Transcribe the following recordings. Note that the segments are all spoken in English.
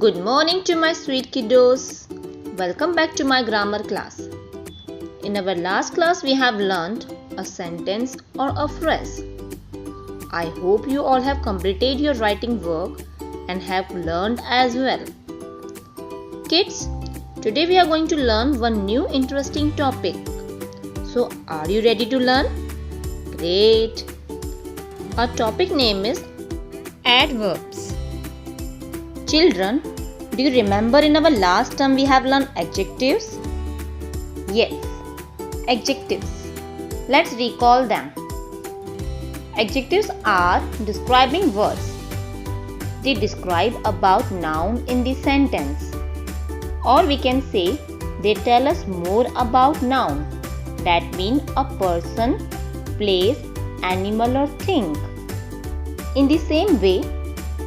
Good morning to my sweet kiddos. Welcome back to my grammar class. In our last class we have learned a sentence or a phrase. I hope you all have completed your writing work and have learned as well. Kids, today we are going to learn one new interesting topic. So are you ready to learn? Great. Our topic name is adverbs. Children, do you remember in our last term we have learned adjectives? Yes, adjectives. Let's recall them. Adjectives are describing words. They describe about noun in the sentence. Or we can say they tell us more about noun. That means a person, place, animal or thing. In the same way,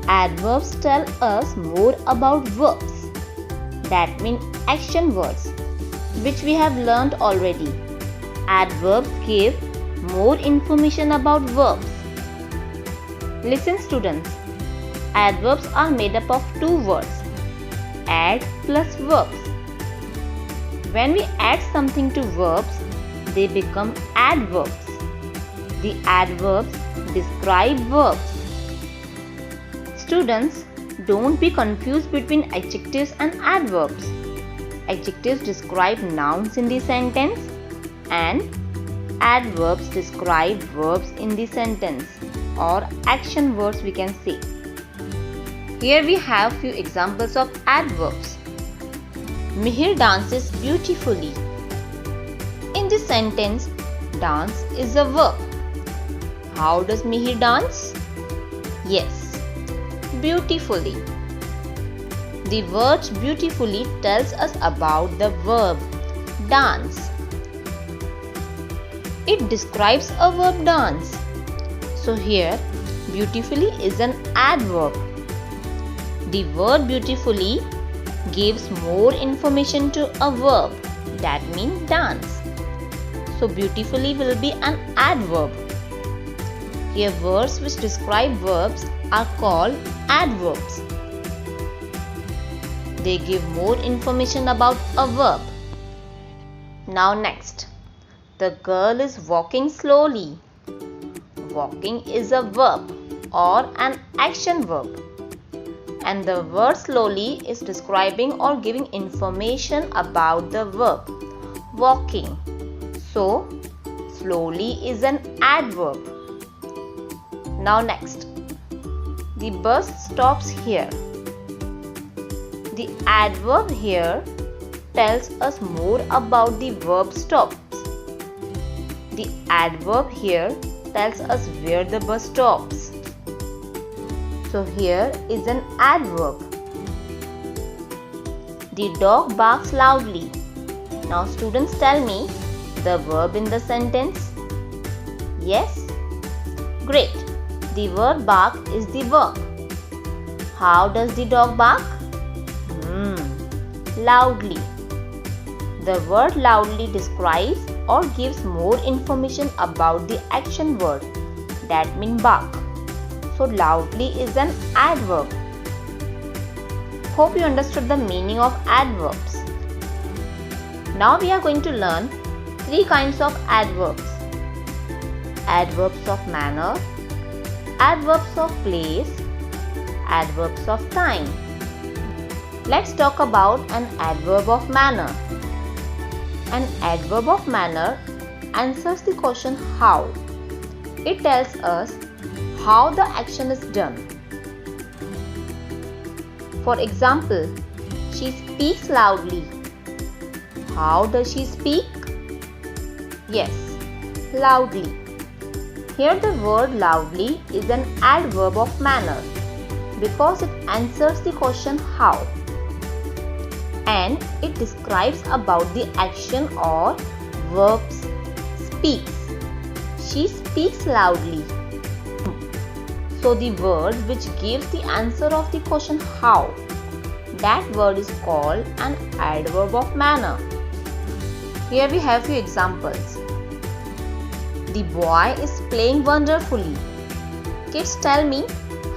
adverbs tell us more about verbs. That means action words, which we have learned already. Adverbs give more information about verbs. Listen students, adverbs are made up of two words, add plus verbs. When we add something to verbs, they become adverbs. The adverbs describe verbs. Students, don't be confused between adjectives and adverbs. Adjectives describe nouns in the sentence and adverbs describe verbs in the sentence or action words we can say. Here we have few examples of adverbs. Mihir dances beautifully. In this sentence, dance is a verb. How does Mihir dance? Yes, beautifully. The word beautifully tells us about the verb dance. It describes a verb dance. So here beautifully is an adverb. The word beautifully gives more information to a verb, that means dance. So beautifully will be an adverb. Here words which describe verbs are called adverbs. They give more information about a verb. Now next, the girl is walking slowly. Walking is a verb or an action verb. And the word slowly is describing or giving information about the verb walking. So, slowly is an adverb. Now next, the bus stops here. The adverb here tells us more about the verb stops. The adverb here tells us where the bus stops. So here is an adverb. The dog barks loudly. Now students, tell me the verb in the sentence. Yes? Great. The word bark is the verb. How does the dog bark? Loudly. The word loudly describes or gives more information about the action word, that means bark. So loudly is an adverb. Hope you understood the meaning of adverbs. Now we are going to learn three kinds of adverbs. Adverbs of manner, adverbs of place, adverbs of time. Let's talk about an adverb of manner. An adverb of manner answers the question how. It tells us how the action is done. For example, she speaks loudly. How does she speak? Yes, loudly. Here the word loudly is an adverb of manner because it answers the question how, and it describes about the action or verbs speaks. She speaks loudly. So the word which gives the answer of the question how, that word is called an adverb of manner. Here we have few examples. The boy is playing wonderfully. Kids, tell me,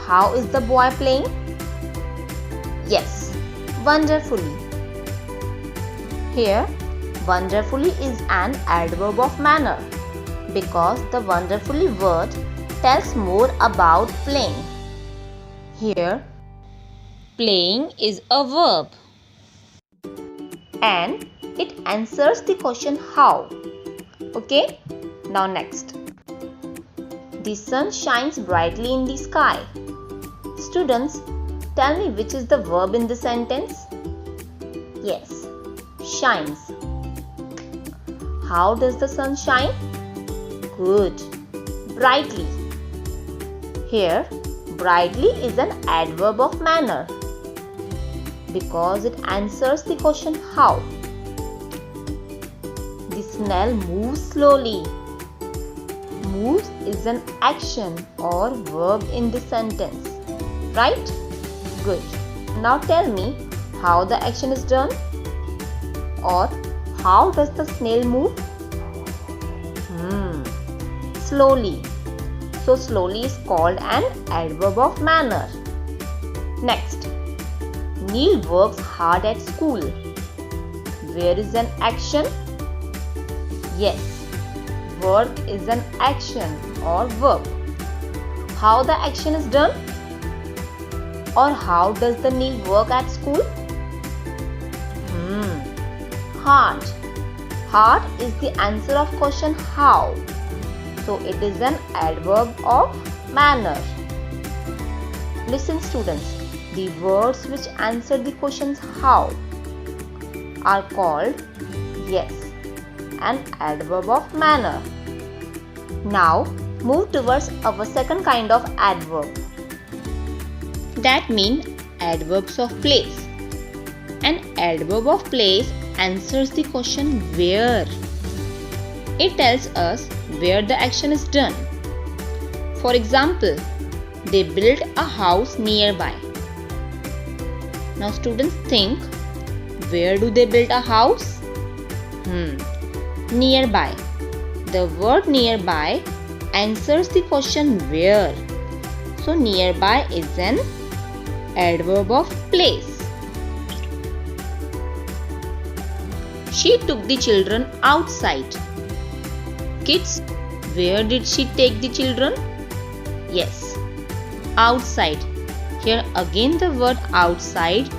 how is the boy playing? Yes, wonderfully. Here, wonderfully is an adverb of manner because the wonderfully word tells more about playing. Here, playing is a verb and it answers the question how. Okay, now next. The sun shines brightly in the sky. Students, tell me which is the verb in the sentence? Yes, shines. How does the sun shine? Good, brightly. Here, brightly is an adverb of manner because it answers the question how. The snail moves slowly. Moves is an action or verb in the sentence, right? Good. Now tell me how the action is done or how does the snail move? Slowly. So slowly is called an adverb of manner. Next, Neil works hard at school. Where is an action? Yes, work is an action or verb. How the action is done? Or how does the Neil work at school? Hard. Hard is the answer of question how. So it is an adverb of manner. Listen students, the words which answer the questions how are called, yes, an adverb of manner. Now move towards our second kind of adverb. That means adverbs of place. An adverb of place answers the question where. It tells us where the action is done. For example, they built a house nearby. Now students think, where do they build a house? Nearby. The word nearby answers the question where. So nearby is an adverb of place. She took the children outside. Kids, where did she take the children? Yes, outside. Here again the word outside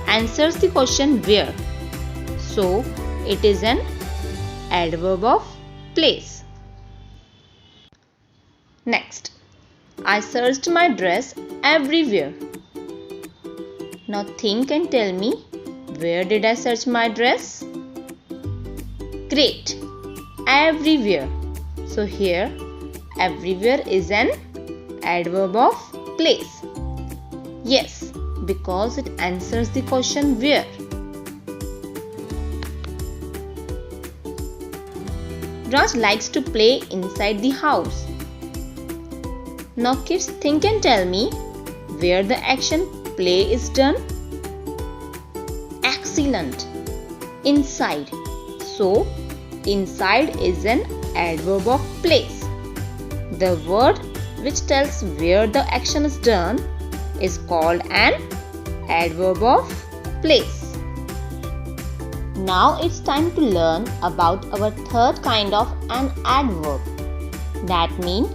answers the question where. So it is an adverb of place. Next, I searched my dress everywhere. Now think and tell me, where did I search my dress? Great, everywhere. So here, everywhere is an adverb of place. Yes, because it answers the question where. Raj likes to play inside the house. Now kids, think and tell me where the action play is done. Excellent. Inside. So, inside is an adverb of place. The word which tells where the action is done is called an adverb of place. Now it's time to learn about our third kind of an adverb. That means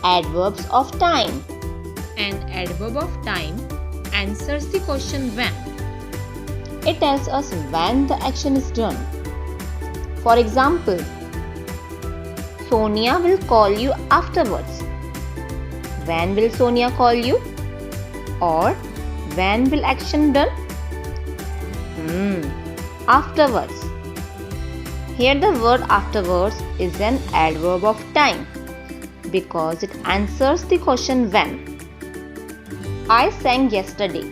adverbs of time. An adverb of time answers the question when. It tells us when the action is done. For example, Sonia will call you afterwards. When will Sonia call you? Or when will action done? Afterwards. Here the word afterwards is an adverb of time because it answers the question when. I sang yesterday.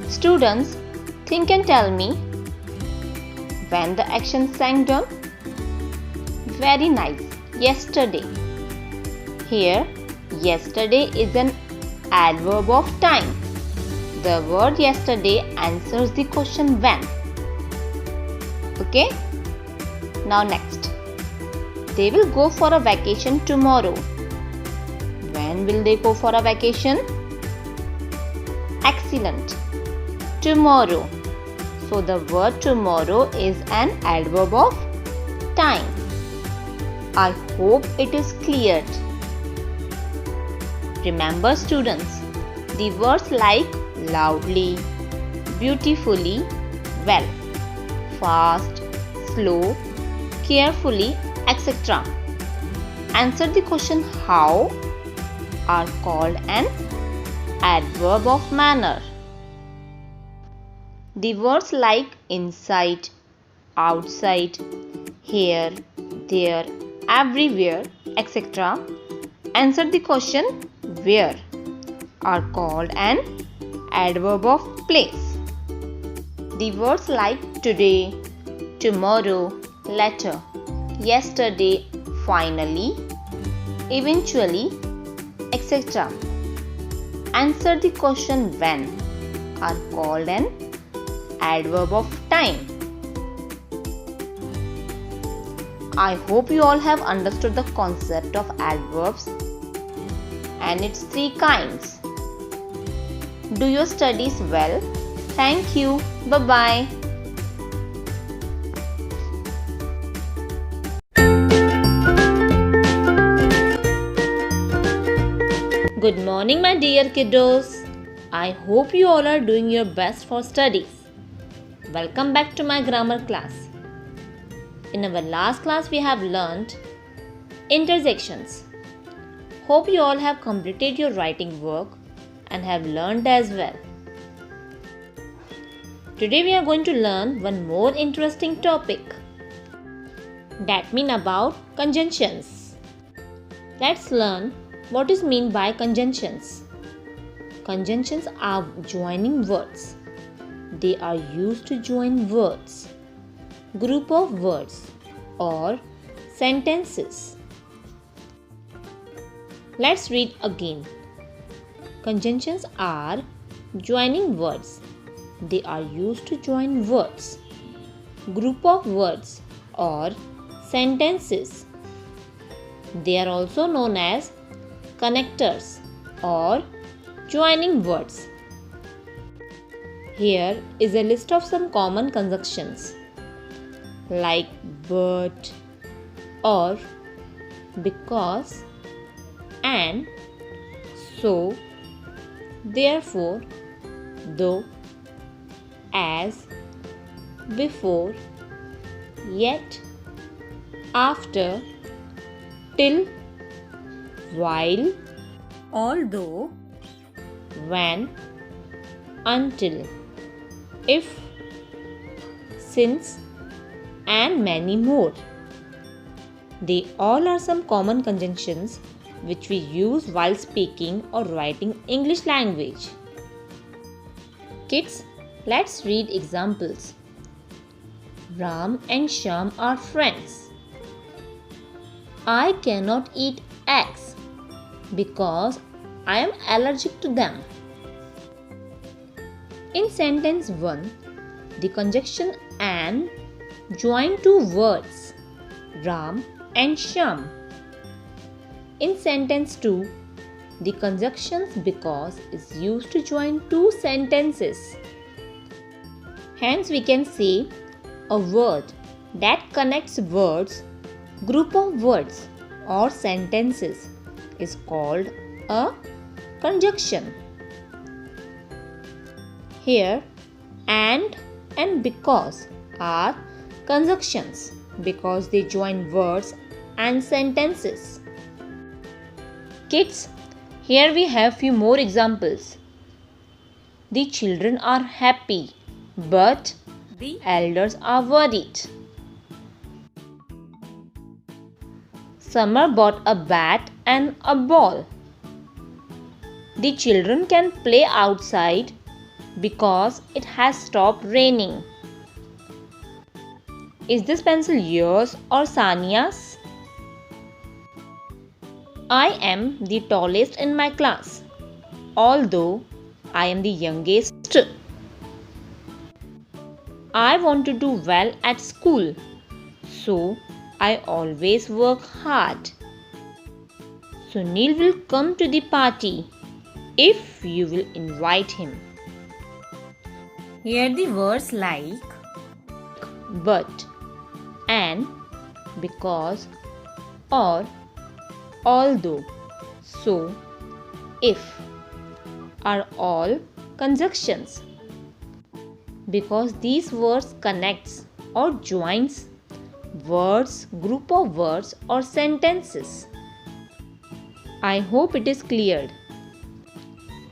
Students, think and tell me when the action sang done. Very nice. Yesterday. Here, yesterday is an adverb of time. The word yesterday answers the question when. Okay? Now next. They will go for a vacation tomorrow. When will they go for a vacation? Excellent. tomorrow. So the word tomorrow is an adverb of time. I hope it is clear. Remember students, the words like loudly, beautifully, well, fast, slow, carefully, etc. Answer the question how are called an adverb of manner. The words like inside, outside, here, there, everywhere, etc. Answer the question where are called an adverb of place. The words like today, tomorrow, later, yesterday, finally, eventually, etc. Answer the question when are called an adverb of time. I hope you all have understood the concept of adverbs and its three kinds. Do your studies well. Thank you. Bye-bye. Good morning, my dear kiddos. I hope you all are doing your best for studies. Welcome back to my grammar class. In our last class, we have learned interjections. Hope you all have completed your writing work and have learned as well. Today we are going to learn one more interesting topic. That means about conjunctions. Let's learn what is meant by conjunctions. Conjunctions are joining words. They are used to join words, group of words, or sentences. Let's read again. Conjunctions are joining words. They are used to join words, group of words, or sentences. They are also known as connectors or joining words. Here is a list of some common conjunctions like but, or, because, and, so, therefore, though, as, before, yet, after, till, while, although, when, until, if, since, and many more. They all are some common conjunctions which we use while speaking or writing English language. Kids, let's read examples. Ram and Shyam are friends. I cannot eat eggs because I am allergic to them. In sentence 1, the conjunction and join two words, Ram and Shyam. In sentence 2, the conjunction because is used to join two sentences. Hence we can say a word that connects words, group of words, or sentences is called a conjunction. Here and because are conjunctions because they join words and sentences. Kids, here we have few more examples. The children are happy, but the elders are worried. Summer bought a bat and a ball. The children can play outside because it has stopped raining. Is this pencil yours or Sania's? I am the tallest in my class, although I am the youngest. I want to do well at school, so I always work hard. Sunil will come to the party if you will invite him. Here the words like but, and, because, or, although, so, if are all conjunctions because these words connects or joins words, group of words or sentences. I hope it is clear.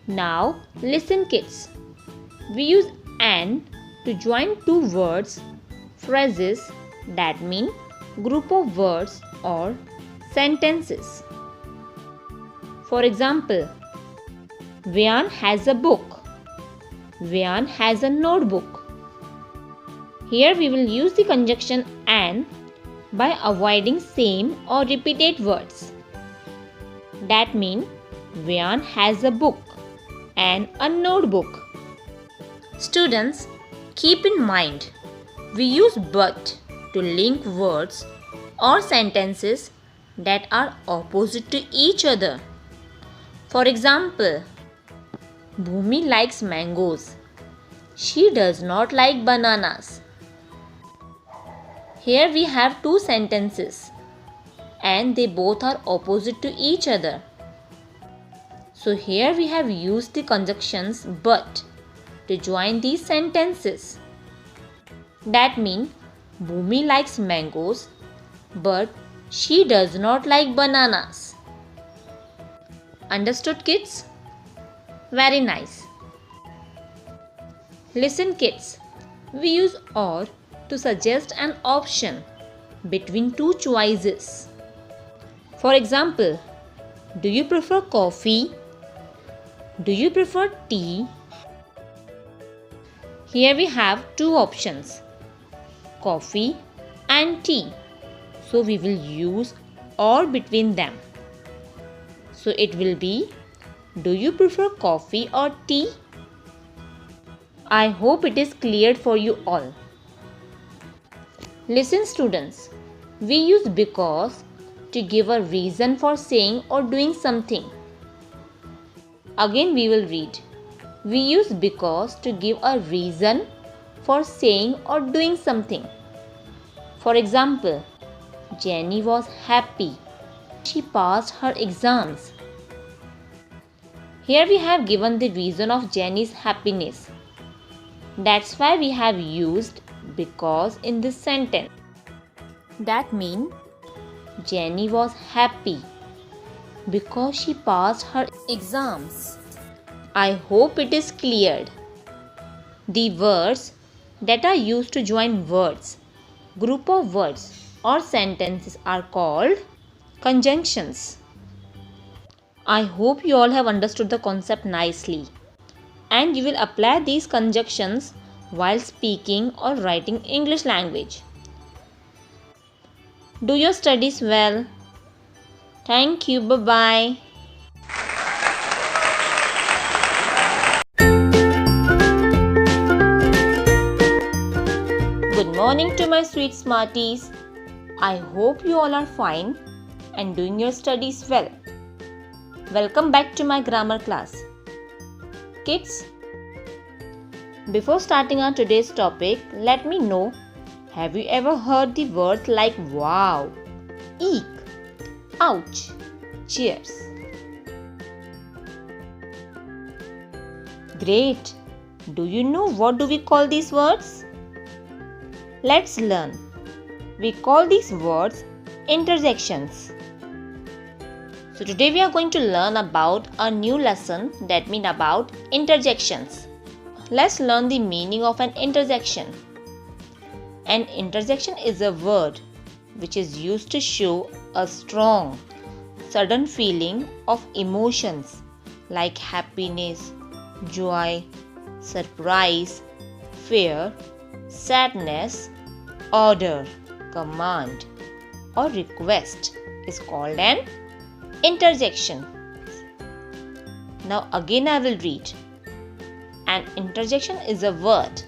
Now listen kids. We use and to join two words, phrases that mean group of words or sentences. For example, Vyan has a book. Vyan has a notebook. Here we will use the conjunction and by avoiding same or repeated words. That means Vyan has a book and a notebook. Students, keep in mind, we use but to link words or sentences that are opposite to each other. For example, Bhumi likes mangoes. She does not like bananas. Here we have two sentences and they both are opposite to each other. So here we have used the conjunctions but to join these sentences. That means Bhumi likes mangoes but she does not like bananas. Understood kids? Very nice. Listen kids, we use or to suggest an option between two choices. For example, do you prefer coffee? Do you prefer tea? Here we have two options, coffee and tea. So we will use or between them. So it will be, do you prefer coffee or tea? I hope it is clear for you all. Listen students, we use because to give a reason for saying or doing something. Again we will read. We use because to give a reason for saying or doing something. For example, Jenny was happy. She passed her exams. Here we have given the reason of Jenny's happiness. That's why we have used because in this sentence. That means Jenny was happy because she passed her exams. I hope it is cleared. The words that are used to join words, group of words or sentences are called conjunctions. I hope you all have understood the concept nicely and you will apply these conjunctions while speaking or writing English language. Do your studies well. Thank you. Bye-bye. Good morning to my sweet smarties. I hope you all are fine and doing your studies well. Welcome back to my grammar class. Kids, before starting our today's topic, let me know, have you ever heard the words like wow, eek, ouch, cheers? Great! Do you know what do we call these words? Let's learn. We call these words interjections. So today we are going to learn about a new lesson that means about interjections. Let's learn the meaning of an interjection. An interjection is a word which is used to show a strong, sudden feeling of emotions like happiness, joy, surprise, fear, sadness, order, command, or request is called an interjection. Now again I will read. An interjection is a word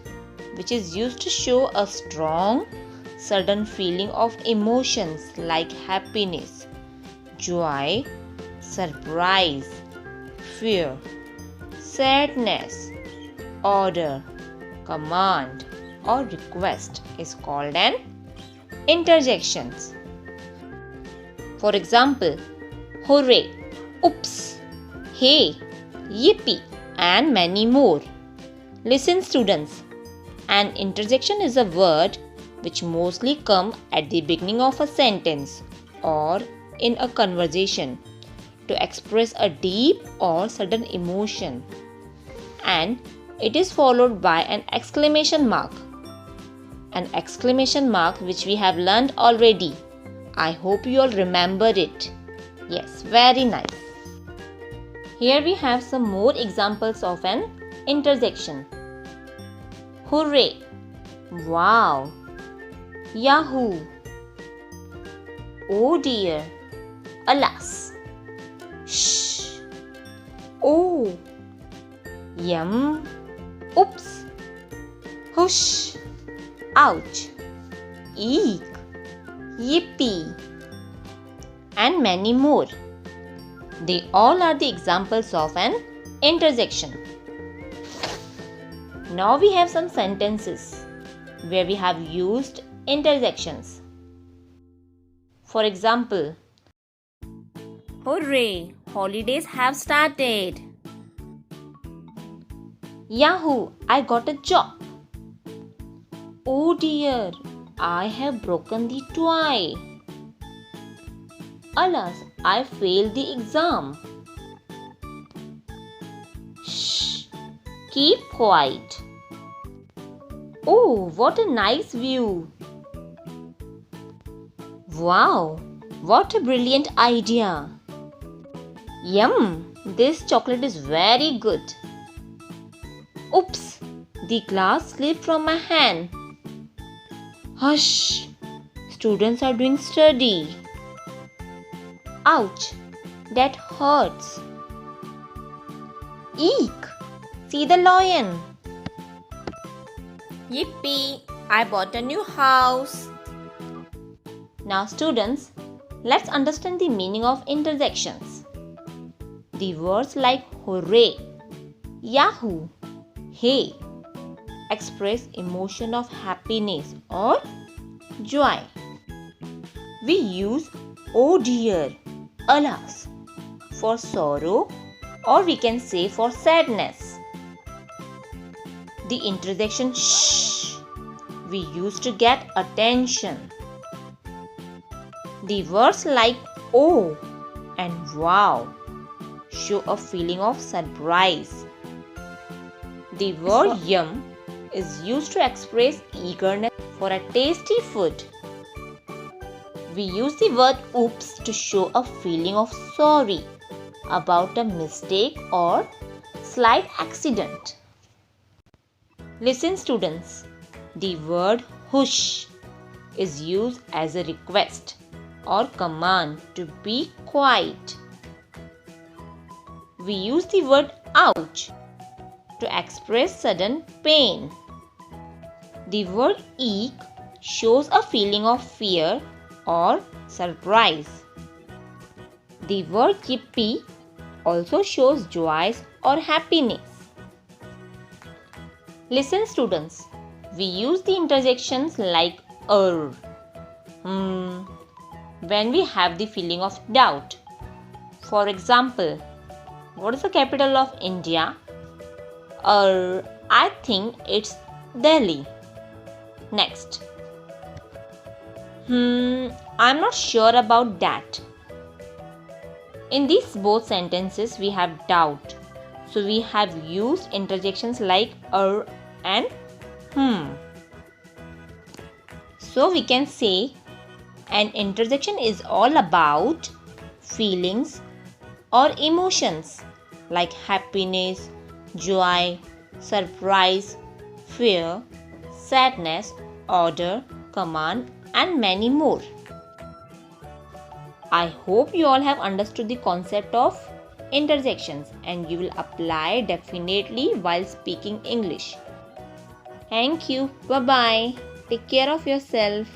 which is used to show a strong, sudden feeling of emotions like happiness, joy, surprise, fear, sadness, order, command or request is called an interjections. For example, hooray, oops, hey, yippee, and many more. Listen students, an interjection is a word which mostly come at the beginning of a sentence or in a conversation to express a deep or sudden emotion, and it is followed by an exclamation mark. An exclamation mark which we have learned already. I hope you all remember it. Yes, very nice. Here we have some more examples of an interjection. Hooray! Wow! Yahoo! Oh dear! Alas! Shh! Oh! Yum! Oops! Hush! Ouch! Eek! Yippee! And many more. They all are the examples of an interjection. Now we have some sentences where we have used interjections. For example, hooray! Holidays have started. Yahoo! I got a job. Oh dear! I have broken the toy. Alas! I failed the exam. Shh! Keep quiet. Oh, what a nice view. Wow, what a brilliant idea. Yum, this chocolate is very good. Oops, the glass slipped from my hand. Hush, students are doing study. Ouch, that hurts. Eek, see the lion. Yippee, I bought a new house. Now students, let's understand the meaning of interjections. The words like hooray, yahoo, hey express emotion of happiness or joy. We use oh dear, alas for sorrow, or we can say for sadness. The interjection shh we use to get attention. The words like oh and wow show a feeling of surprise. The word yum is used to express eagerness for a tasty food. We use the word oops to show a feeling of sorry about a mistake or slight accident. Listen students, the word hush is used as a request or command to be quiet. We use the word ouch to express sudden pain. The word eek shows a feeling of fear or surprise. The word yippee also shows joy or happiness. Listen students, we use the interjections like when we have the feeling of doubt. For example, what is the capital of India? I think it's Delhi. Next. I'm not sure about that. In these both sentences we have doubt. So we have used interjections like and So we can say an interjection is all about feelings or emotions like happiness, joy, surprise, fear, sadness, order, command, and many more. I hope you all have understood the concept of interjections and you will apply definitely while speaking English. Thank you. Bye-bye. Take care of yourself.